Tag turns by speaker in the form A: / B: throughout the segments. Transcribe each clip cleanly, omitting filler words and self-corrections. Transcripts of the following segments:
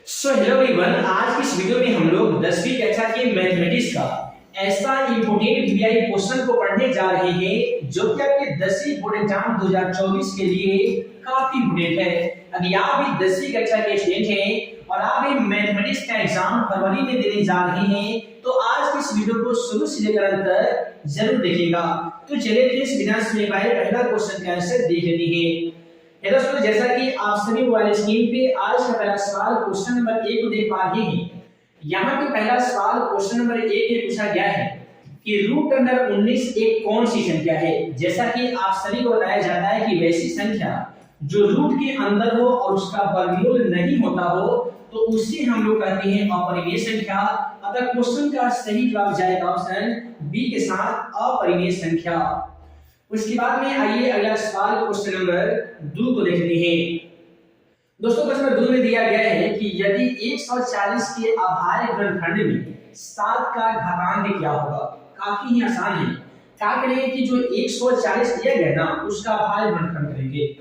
A: So hello everyone, आज की इस वीडियो में हम लोग 10वीं कक्षा के मैथमेटिक्स का ऐसा इंपोर्टेंट वीआई क्वेश्चन को पढ़ने जा रहे हैं जो कि आपके 10वीं बोर्ड एग्जाम 2024 के लिए काफी इंपोर्टेंट है। अगर आप भी 10वीं कक्षा के स्टूडेंट हैं और आप भी मैथमेटिक्स का एग्जाम फरवरी में देने जा रहे हैं तो आज की इस वीडियो को शुरू से लेकर अंत तक जरूर देखिएगा। तो चलिए फिर बिना समय पाए पहला क्वेश्चन का आंसर देख लेते हैं। दोस्तों, जैसा कि आप सभी मोबाइल स्क्रीन पे आज का पहला सवाल क्वेश्चन नंबर 1 को देख पा रहे हैं। यहाँ पे पहला सवाल क्वेश्चन नंबर 1 में पूछा गया है कि रूट अंडर 19 एक कौन सी संख्या है। जैसा कि आप सभी को बताया जाता है कि वैसी संख्या जो रूट के अंदर हो और उसका वर्गमूल नहीं होता हो तो उसे हम लोग कहते हैं अपरिमेय संख्या। अतः क्वेश्चन का सही जवाब जाएगा ऑप्शन बी के साथ अपरिमेय संख्या। उसके बाद में आइए अगला सवाल क्वेश्चन नंबर 2 को देखते हैं। दोस्तों, क्वेश्चन नंबर 2 में दिया गया है कि यदि 140 के अभाज्य गुणनखंड में 7 का घातांक क्या होगा। काफी ही आसान है। क्या करेंगे कि जो 140 दिया गया ना उसका अभाज्य गुणनखंड करेंगे।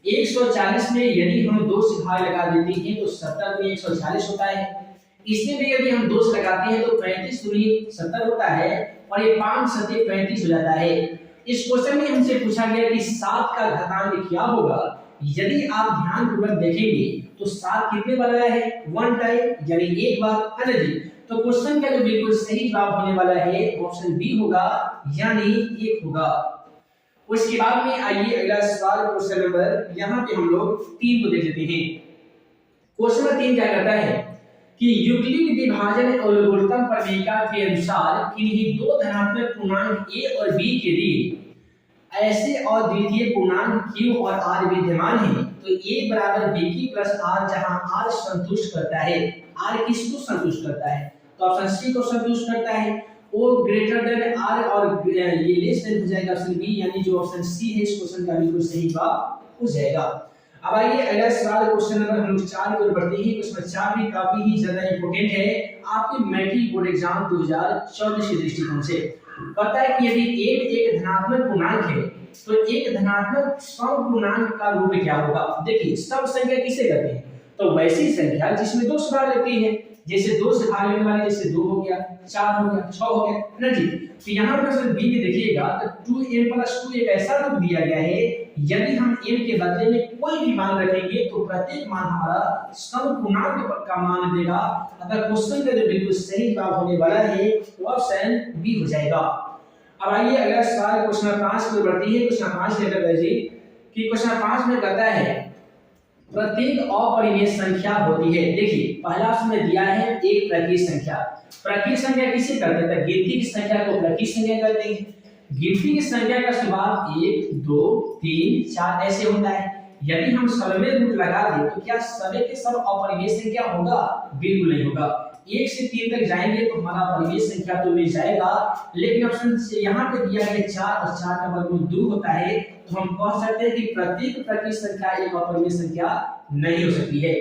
A: 140 में यदि हम 2 से भाग लगा देते हैं तो 70 में 140 होता है। इसमें भी यदि हम 2 से लगाते हैं तो 35 दूनी 70 होता है और ये 5 सत्ते 35 हो जाता है। इस क्वेश्चन में हमसे पूछा गया कि 7 का घातांक क्या होगा। यदि आप ध्यानपूर्वक देखेंगे तो 7 कितने बार आया है, 1 टाइम यानी एक बार, है ना जी। तो क्वेश्चन का जो बिल्कुल सही जवाब होने वाला है ऑप्शन बी होगा यानी 1 होगा। उसके बाद में आइए अगला सवाल क्वेश्चन नंबर यहाँ पे हम लोग 3 को देख लेते हैं। क्वेश्चन नंबर 3 क्या कहता है कि यूक्लिड विभाजन एल्गोरिथम प्रमेय के अनुसार किन्हीं दो धनात्मक पूर्णांक a और b के लिए ऐसे अद्वितीय पूर्णांक q और r विद्यमान हैं तो a बराबर b की प्लस r जहां r संतुष्ट करता है। r किसको संतुष्ट करता है तो ऑप्शन सी को संतुष्ट करता है। o ग्रेटर देन r और ये लेस देन हो जाएगा ऑप्शन बी यानी जो ऑप्शन सी है इस क्वेश्चन का बिल्कुल सही जवाब हो जाएगा। अब आइए अगला सवाल क्वेश्चन नंबर हम लोग 4 की ओर बढ़ते हैं। क्वेश्चन 4 भी काफी ही ज्यादा इंपॉर्टेंट है आपके मैट्रिक बोर्ड एग्जाम 2024 के दृष्टिकोण से। पता है कि यदि एक धनात्मक पूर्णांक है तो एक धनात्मक समपूर्णांक का रूप क्या होगा। देखिए, सब संख्या किसे कहते हैं तो वैसी संख्या जिसमें 2 से भाग लगती है। जैसे 2 से भाग लेने वाले जैसे 2 हो गया, 4 हो गया, 6 हो गया, है ना जी। तो यहाँ पर क्वेश्चन बी में देखिएगा तो 2n+2 एक ऐसा रूप दिया गया है यदि हम n के बदले में कोई भी मान रखेंगे तो प्रत्येक मान हमारा समपूर्णांक का मान देगा। अगर क्वेश्चन का जो बिल्कुल सही जवाब होने वाला है तो ऑप्शन बी हो जाएगा। अब आइए अगला सवाल क्वेश्चन 5 की ओर बढ़ते हैं। क्वेश्चन 5 लेकर देखिए कि क्वेश्चन 5 में कहता है प्रत्येक अपरिमेय संख्या होती है। देखिए, पहला उसमें दिया है एक प्रकृत संख्या। प्रकृत संख्या किसे कहते हैं? गिनती की संख्या को प्रकृत संख्या कहते हैं। गिनती की संख्या का स्वभाव 1 2 3 4 ऐसे होता है। यदि हम सबमें रूट लगा दें तो क्या सभी के सब अपरिमेय संख्या होगा? बिल्कुल नहीं होगा। 1 से 3 तक जाएंगे तो हमारा अपरिमेय संख्या तो मिल जाएगा, लेकिन ऑप्शन से यहाँ पे दिया है 4 और 4 का वर्गमूल 2 होता है तो हम कह सकते हैं कि प्रत्येक प्रकृत संख्या एक अपरिमेय संख्या नहीं हो सकती है।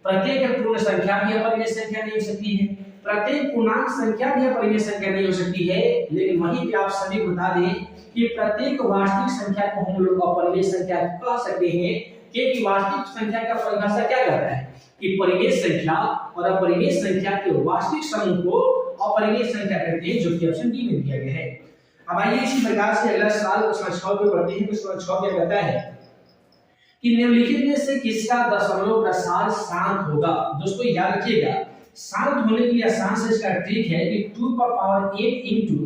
A: प्रत्येक पूर्ण संख्या भी अपरिमेय संख्या नहीं हो सकती है। प्रत्येक पूर्णांक संख्या भी अपरिमेय संख्या नहीं हो सकती है। लेकिन वहीं पे आप सभी बता दें कि प्रत्येक वास्तविक संख्या को हम लोग अपरिमेय संख्या कह सकते हैं क्योंकि वास्तविक संख्या का परिभाषा क्या करता है कि परिमेय संख्या और अपरिमेय संख्या के वास्तविक समूह को अपरिमेय संख्या कहते हैं, जो कि ऑप्शन डी में दिया गया है। अब आइए इसी प्रकार से अगला सवाल क्वेश्चन 6 पे बढ़ते हैं। क्वेश्चन 6 क्या कहता है कि निम्नलिखित में से किसका दशमलव प्रसार शांत होगा। दोस्तों याद रखिएगा, शांत होने के लिए आसान से इसका ट्रिक है कि 2 का पावर 8 into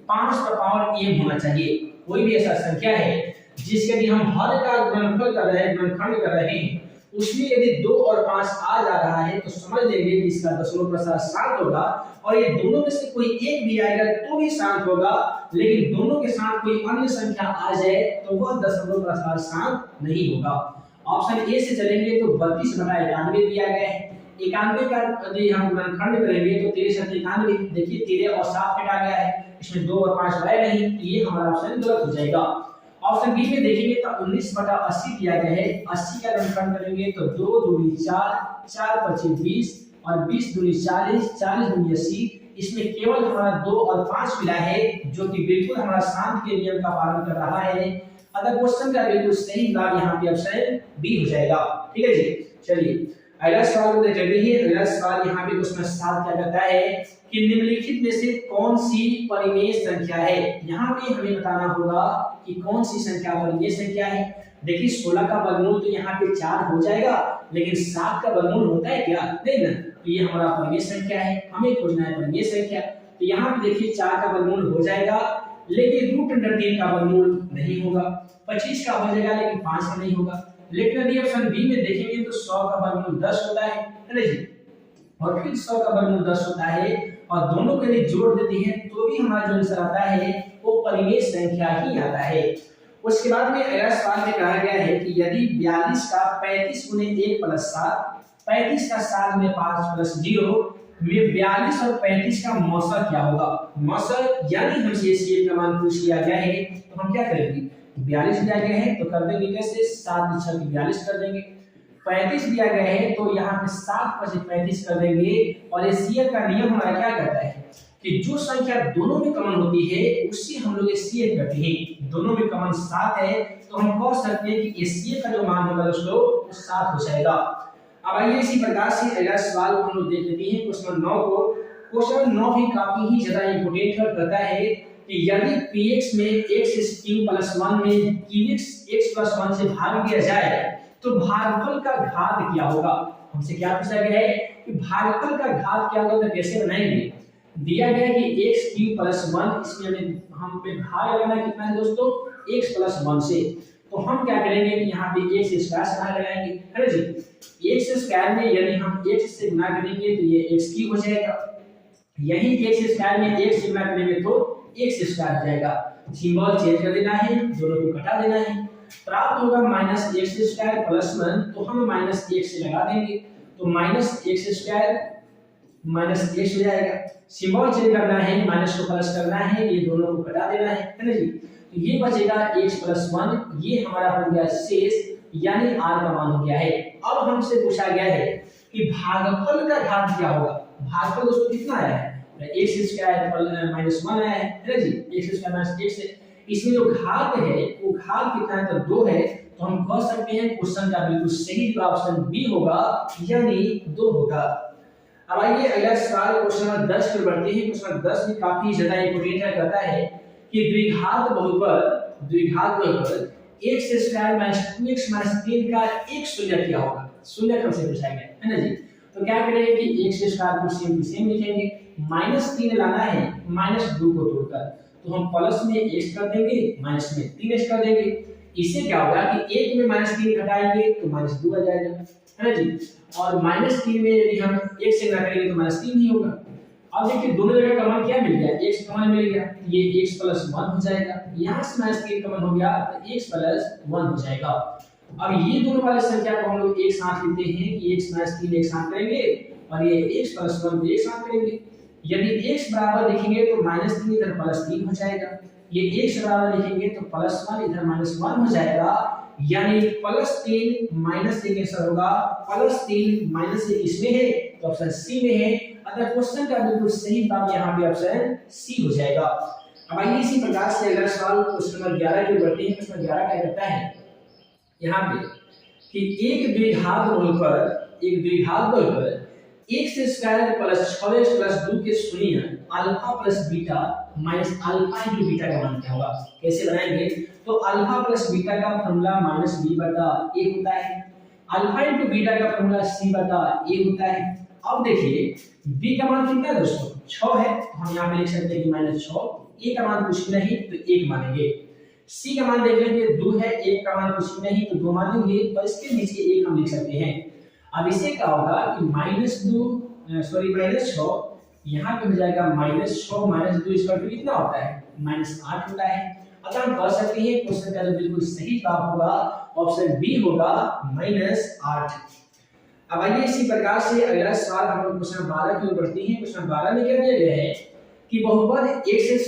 A: 5 का पावर m होना चाहिए। कोई भी ऐसा संख्या है जिसके लिए हम हर का गुणनफल कर रहे हैं, गुणनखंड कर रहे हैं, उसमें यदि 2 और 5 आ जा रहा है तो समझ लेंगे कि इसका दशमलव प्रसार शांत होगा। और ये दोनों में से कोई एक भी आएगा तो भी शांत होगा, लेकिन दोनों के साथ कोई अन्य संख्या आ जाए तो वह दशमलव प्रसार शांत नहीं होगा। ऑप्शन ए से चलेंगे तो 32/91 दिया गया है। 91 का यदि हम गुणनखंड करेंगे तो 13×91। देखिए 13 और 7 हटा गया है, इसमें 2 और 5 आए नहीं, तो ये हमारा ऑप्शन गलत हो जाएगा। ऑप्शन बी में देखेंगे तो 19/80 दिया गया है। 80 का गुणनखंड करेंगे तो 2 दूनी 4, 4 × 20 और 20 दूनी 40, 40 दूनी 80। इसमें केवल हमारा 2 और 5 मिला है जो कि बिल्कुल हमारा शांत के नियम का पालन कर रहा है। अतः क्वेश्चन का बिल्कुल सही जवाब यहाँ पे ऑप्शन बी हो जाएगा। ठीक है जी। चलिए अगला सवाल को देख लेते हैं। अगला सवाल यहाँ पे क्वेश्चन 7 क्या कहता है कि निम्नलिखित में से कौन सी परिमेय संख्या है। यहाँ पे हमें बताना होगा कि कौन सी संख्या परिमेय संख्या है। देखिए 16 का वर्गमूल तो यहाँ पे 4 हो जाएगा, लेकिन 7 का वर्गमूल होता है क्या, नहीं ना। तो ये हमारा परिमेय संख्या है, हमें खोजना है परिमेय संख्या। तो यहाँ पे देखिए 4 का वर्गमूल हो जाएगा, लेकिन √3 का वर्गमूल नहीं होगा। 25 का हो जाएगा, लेकिन 5 का नहीं होगा। लेकिन यदि ऑप्शन बी में देखेंगे तो 100 का वर्गमूल 10 होता है ना जी, और फिर 100 का वर्गमूल 10 होता है, और दोनों को यदि जोड़ देते हैं तो भी हमारा जो आंसर आता है वो परिमेय संख्या ही आता है। उसके बाद में अगला सवाल में कहा गया है कि यदि 42 का 35 गुने 1 प्लस 7, 35 का 7 में 5 प्लस 0 में 42 और 35 का मौसा क्या होगा। मौसा यानी हमसे सीएफ का मान पूछ लिया गया है, तो हम क्या करेंगे, 42 दिया गया है तो कर देंगे कैसे, 7 6 42 कर देंगे। 35 दिया गया है तो यहाँ पे 7 5 35 कर देंगे। और ये सीएफ का नियम हमारा क्या कहता है कि जो संख्या दोनों में कॉमन होती है उससे हम लोग सीएफ करते हैं। दोनों में कॉमन 7 है तो हम कह सकते हैं कि सीएफ का जो मान होगा दोस्तों वो 7 हो जाएगा। अब आइए इसी प्रकार से अगला सवाल को हम लोग देख लेते हैं क्वेश्चन 9 को। क्वेश्चन 9 भी काफी ही ज्यादा इंपोर्टेंट है, कहता है कि यदि px में x³ + 1 में qx x+1 से भाग दिया जाए तो भागफल का घात क्या होगा। हमसे क्या पूछा गया है कि भागफल का घात क्या होगा, तो कैसे बनाएंगे। दिया गया है कि x³ + 1, इसमें हम पे भाग लगाना कितना है दोस्तों, x+1 से। तो हम क्या करेंगे कि यहाँ पे x² से भाग लगाएंगे, है ना जी। x² में यदि हम x से गुना करेंगे तो ये x³ हो जाएगा, यही x² में x से गुना करेंगे तो x² हो जाएगा। सिंबल चेंज कर देना है, दोनों को घटा देना है, प्राप्त होगा -x² + 1, तो हम -x से लगा देंगे तो -x² -x हो जाएगा। सिंबल चेंज करना है, माइनस को प्लस करना है, ये दोनों को घटा देना है ना जी। तो ये बचेगा x+1, ये हमारा हो गया शेष, यानी r का मान हो गया है। अब हमसे पूछा गया है कि भागफल का घात क्या होगा। भागफल दोस्तों कितना आया है, x² -1 आया है ना जी, x² - x है। इसमें जो घात है वो घात कितना है, तो 2 है। तो हम कह सकते हैं क्वेश्चन का बिल्कुल सही जवाब ऑप्शन बी होगा, यानी 2 होगा। अब आइए अगला सवाल क्वेश्चन नंबर 10 पर बढ़ते हैं। क्वेश्चन 10 भी काफी ज्यादा इंपोर्टेंट है, कहता है कि द्विघात बहुपद x² - 2x - 3 का एक शून्य क्या होगा। शून्य हमसे पूछा गया है ना जी। तो क्या करेंगे कि x² को सेम टू सेम लिखेंगे, -3 लाना है -2 को तोड़कर, तो हम प्लस में x कर देंगे, माइनस में 3x कर देंगे। इससे क्या होगा कि 1 में -3 घटाएंगे तो -2 आ जाएगा, है ना जी। और -3 में यदि हम 1 से गुणा करेंगे तो -3 ही होगा। अब देखिए दोनों जगह कॉमन क्या मिल गया, x कॉमन मिल गया, ये x+1 हो जाएगा। यहाँ से -3 कॉमन हो गया तो x+1 हो जाएगा। अब ये दोनों वाली संख्या को हम लोग एक साथ लिखते हैं कि x - 3 एक साथ करेंगे और ये x+1 को एक साथ करेंगे। यदि x बराबर लिखेंगे तो -3 इधर +3 हो जाएगा, ये x बराबर लिखेंगे तो +1 इधर -1 हो जाएगा, यानी +3 -1 कैंसिल होगा, +3 -1 इसमें है तो ऑप्शन सी में है। अतः क्वेश्चन का बिल्कुल सही जवाब यहाँ पे ऑप्शन सी हो जाएगा। अब आइए इसी प्रकार से अगला सवाल क्वेश्चन नंबर 11 की ओर बढ़ते हैं। क्वेश्चन 11 क्या कहता है यहाँ पे कि एक द्विघात बहुपद x² + 6x + 2 के शून्य alpha + beta minus alpha × beta का मान क्या होगा। कैसे बनाएंगे, तो अल्फा + बीटा का फॉर्मूला -b/a होता है, अल्फा × बीटा का फॉर्मूला c/a होता है। अब देखिए b का मान कितना है दोस्तों, 6 है, तो हम यहाँ पे लिख सकते हैं कि -6। a का मान कुछ नहीं तो 1 मानेंगे। c का मान देख लेंगे 2 है, 1 का मान कुछ नहीं तो 2 मानेंगे, और इसके नीचे 1 हम लिख सकते हैं। अब इसे क्या होगा कि -6 यहाँ पे हो जाएगा -6 - 2 इसका कितना होता है, -8 होता है। अगर हम कह सकते हैं क्वेश्चन का जो बिल्कुल सही जवाब होगा ऑप्शन बी होगा -8। अब आइए इसी प्रकार से अगला सवाल हम लोग क्वेश्चन 12 की ओर बढ़ते हैं। क्वेश्चन 12 में क्या दिया गया है कि बहुपद x² -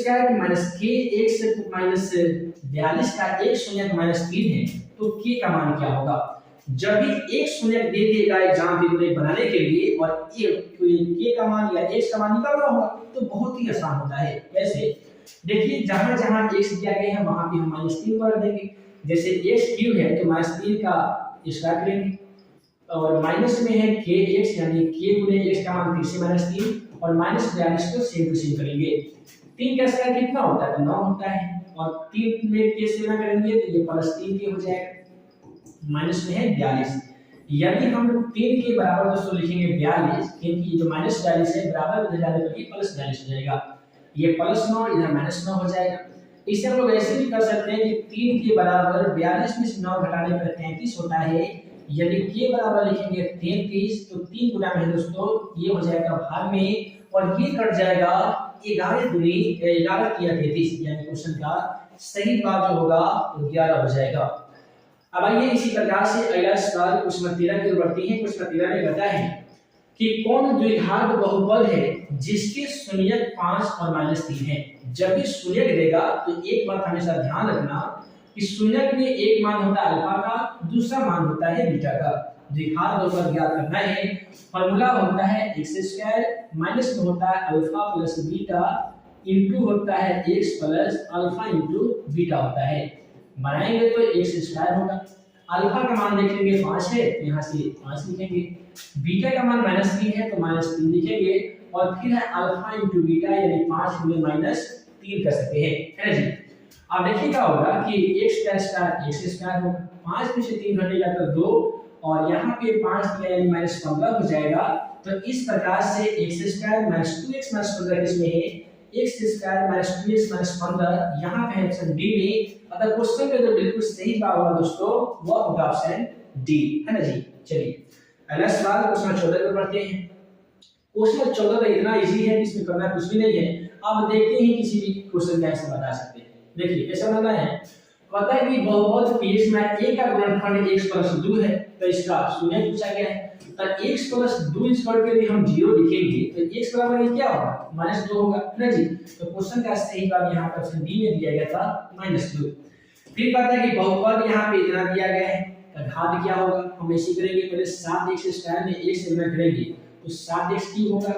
A: k x - 42 का एक शून्य -3 है, तो k का मान क्या होगा। जब भी एक शून्य दे देगा एग्जाम पेपर बनाने के लिए और k का मान या x का मान निकालना होगा तो बहुत ही आसान होता है। कैसे, देखिए जहां जहां x दिया गया है वहां पे हम -3 कर देंगे। जैसे x³ है तो -3 का स्क्वायर करेंगे, और माइनस में है के एक्स, यानी के गुने एक्स का मान फिर से -3 और -42 को सेम टू सेम करेंगे। 3 का स्क्वायर कितना होता है? तो 9 होता है और 3 में के से गुणा करेंगे तो ये +3 के हो जाएगा। माइनस में है 42। यदि हम 3 के बराबर दोस्तों लिखेंगे 42, क्योंकि ये जो -42 है बराबर में जाने पर ये +42 हो जाएगा। ये +9 इधर -9 हो जाएगा। इसे हम लोग ऐसे भी कर सकते हैं कि 3 के बराबर 42 में से 9 घटाने पर 33 होता है। यदि के बराबर लिखेंगे 33 तो 3 गुना में दोस्तों ये हो जाएगा भाग में और ये कट जाएगा 11 दूनी 11 किया 33, यानी क्वेश्चन का सही जवाब जो होगा वो 11 हो जाएगा। अब आइए इसी प्रकार से अगला सवाल क्वेश्चन 13 की ओर बढ़ते हैं। क्वेश्चन 13 में कहता है कि कौन द्विघात बहुपद है जिसके शून्यक 5 और -3 है। जब भी शून्यक देगा तो एक बात हमेशा ध्यान रखना कि शून्यक में एक मान होता है अल्फा का, दूसरा मान होता है बीटा का। द्विघात बहुपद ज्ञात करना है, फॉर्मूला होता है x² माइनस में होता है अल्फा प्लस बीटा इनटू होता है x plus alpha into beta होता है। बनाएंगे तो x² होगा। अल्फा का मान देख लेंगे 5 है, यहाँ से 5 लिखेंगे। बीटा का मान -3 है तो -3 लिखेंगे और फिर है अल्फा इनटू बीटा, यानी 5 गुणे -3 कर सकते हैं, है ना जी। अब देखिए क्या होगा कि x² होगा, 5 में से 3 घटेगा तो 2 और यहाँ पे 5 दिया यानी -15 हो जाएगा। तो इस प्रकार से x² -2x -15 किसमें है? x² -2x -15 यहाँ पे है ऑप्शन डी में। अगर क्वेश्चन का जो बिल्कुल सही जवाब होगा दोस्तों वो होगा ऑप्शन डी, है ना जी। चलिए अगला सवाल क्वेश्चन 14 पे पढ़ते हैं। क्वेश्चन 14 तो इतना इजी है कि इसमें करना कुछ भी नहीं है। अब देखते हैं किसी भी क्वेश्चन का आंसर बता सकते हैं। देखिए कैसा बनना है, कहता है कि बहुपद px में a का गुणनखंड x + 2 है तो इसका शून्य पूछा गया है। तो x + 2 इस पर यदि हम 0 लिखेंगे तो x बराबर ये क्या होगा? -2 होगा, है ना जी। तो क्वेश्चन का सही जवाब यहाँ पर ऑप्शन डी में दिया गया था -2। फिर कहता है कि बहुपद यहाँ पे इतना दिया गया है तो घात क्या होगा? हम ऐसे करेंगे, पहले 7x² में 1 से गुणा करेंगे तो 7x³ होगा।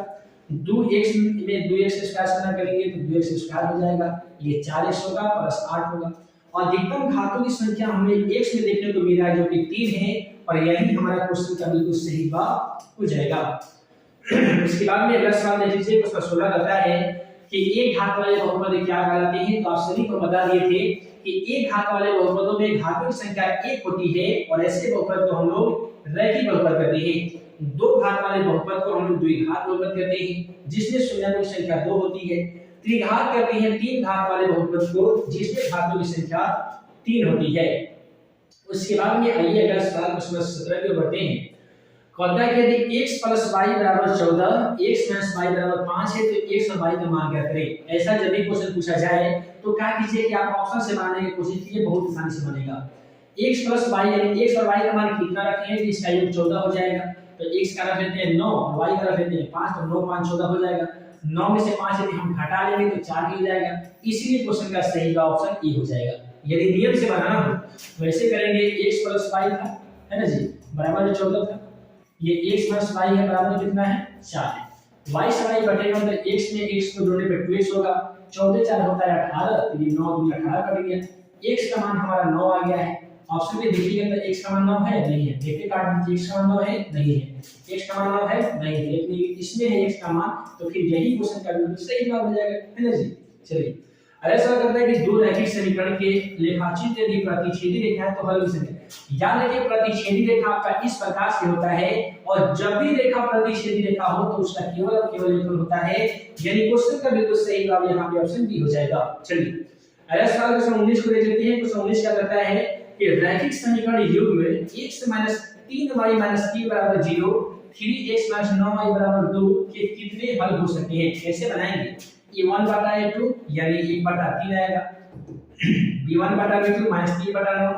A: 2x में 2x² से गुणा करेंगे तो 2x² हो जाएगा। ये 4x होगा प्लस 8 होगा। और अधिकतम घातों की संख्या हमें x में देखने को मिल रहा है जो कि 3 है और यही हमारा क्वेश्चन का बिल्कुल सही जवाब हो जाएगा। इसके बाद में अगला सवाल देख लीजिए। क्वेश्चन 16 कहता है कि एक घात वाले बहुपद क्या कहलाते हैं। तो आप सभी को बता दिए थे कि एक घात वाले बहुपदों में घातों की संख्या 1 होती है और ऐसे बहुपद को हम लोग रैखिक बहुपद कहते हैं। दो घात वाले बहुपद को हम लोग द्विघात बहुपद कहते हैं जिसमें शून्यों की संख्या 2 होती है। त्रिघात कहते हैं तीन घात वाले बहुपद को जिसमें घातों की संख्या 3 होती है। उसके बाद में आइए अगला सवाल क्वेश्चन 17 की ओर बढ़ते हैं। कहता है कि यदि x + y = 14, x - y = 5 है तो x और y का मान क्या करें। ऐसा जब भी क्वेश्चन पूछा जाए तो क्या कीजिए कि आप ऑप्शन से बनाने की कोशिश कीजिए, बहुत आसानी से बनेगा। x + y यानी x और y का मान कितना रखें कि इसका योग 14 हो जाएगा। तो x का रख लेते हैं 9 और y का रख लेते हैं 5, तो 9 5 14 हो जाएगा। 9 में से 5 यदि हम घटा लेंगे तो 4 हो जाएगा। इसीलिए क्वेश्चन का सही जवाब ऑप्शन ए हो जाएगा। यदि नियम से बनाना हो तो ऐसे करेंगे, x + y था, है ना जी, बराबर में 14 था। ये x + y है बराबर में कितना है 4 है। y से y घटेगा तो x में x को जोड़ने पे 2x होगा। 14 4 होता है 18, तो ये 9 दूनी 18 कट गया। x का मान हमारा 9 आ गया है। ऑप्शन में देखिएगा तो x का मान 9 है नहीं है, देखिए काट दीजिए, x का मान 9 है नहीं है, x का मान 9 है नहीं है, लेकिन इसमें है x का मान, तो फिर यही क्वेश्चन का बिल्कुल सही जवाब हो जाएगा, है ना जी। चलिए अरे सवाल करता है कि दो रैखिक समीकरण के लेखाचित्र यदि प्रतिच्छेदी रेखा है तो हल कैसे करें। याद रखिए प्रतिच्छेदी रेखा आपका इस प्रकार से होता है और जब भी रेखा प्रतिच्छेदी रेखा हो तो उसका केवल और केवल योगफल होता है, यानी क्वेश्चन का बिल्कुल सही जवाब यहाँ पे ऑप्शन बी हो जाएगा। चलिए अगला सवाल क्वेश्चन 19 को देख लेते हैं। क्वेश्चन 19 क्या करता है कि रैखिक समीकरण युग्म x - 3y - t = 0, 3x - 9y = 2 के कितने हल हो सकते हैं। कैसे बनाएंगे, ये 1/2 यानी 1/3 आएगा, b1/2 -3/9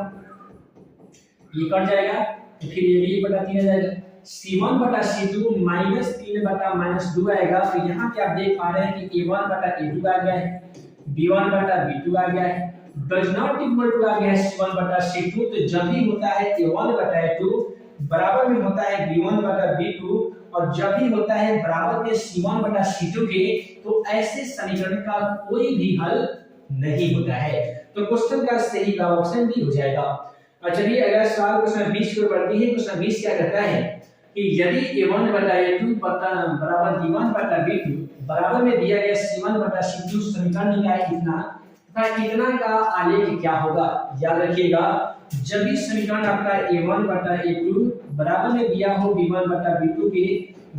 A: ये कट जाएगा, तो फिर ये भी 1/3 आ जाएगा। c1/c2 -3/-2 आएगा। तो यहाँ पे आप देख पा रहे हैं कि a1/a2 आ गया है, b1/b2 आ गया है, डज नॉट इक्वल टू आ गया है c1/c2। तो जब भी होता है a1/a2 बराबर में होता है b1/b2 और जब भी होता है बराबर में c1/c2 के, तो ऐसे समीकरण का कोई भी हल नहीं होता है। तो क्वेश्चन का सही जवाब ऑप्शन बी हो जाएगा। और चलिए अगला सवाल क्वेश्चन 20 को पढ़ते हैं। क्वेश्चन 20 क्या कहता है कि यदि a1 बटा a2 बराबर b1 बटा b2 बराबर में दिया गया c1 बटा c2 समीकरण निकाय कितना तथा कितना का आलेख क्या होगा। याद रखिएगा, जब भी समीकरण आपका a1 बटा a2 बराबर में दिया हो b1 बटा b2 के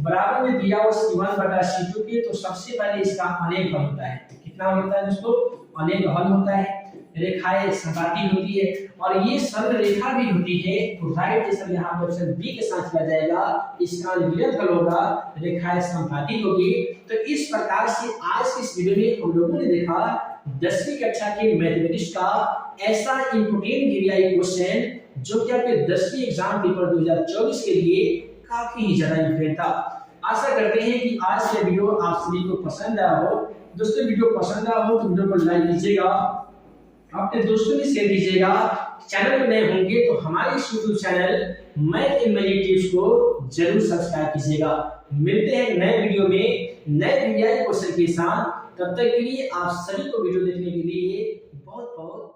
A: बराबर में दिया हो c1 बटा c2 के, तो सबसे पहले इसका आलेख हल होता है। कितना होता है दोस्तों? आलेख हल होता है। रेखाएं समपाती होती है और ये सरल रेखा भी होती है, तो राइट आंसर यहाँ पर ऑप्शन बी के साथ किया जाएगा। इसका विलयन होगा, रेखाएं समपाती होगी। तो इस प्रकार से आज की इस वीडियो में हम लोगों ने देखा 10वीं कक्षा के मैथमेटिक्स का ऐसा इंपोर्टेंट वीआई क्वेश्चन जो कि आपके 10वीं एग्जाम पेपर 2024 के लिए काफी ज्यादा इंपोर्टेंट था। आशा करते हैं कि आज का वीडियो आप सभी को पसंद आया हो। दोस्तों वीडियो पसंद आया हो तो वीडियो को लाइक कीजिएगा, अपने दोस्तों में शेयर कीजिएगा। चैनल में नए होंगे तो हमारे YouTube channel math in money tips को जरूर सब्सक्राइब कीजिएगा। मिलते हैं नए वीडियो में नए वीआई क्वेश्चन के साथ। तब तक के लिए आप सभी को वीडियो देखने के लिए बहुत बहुत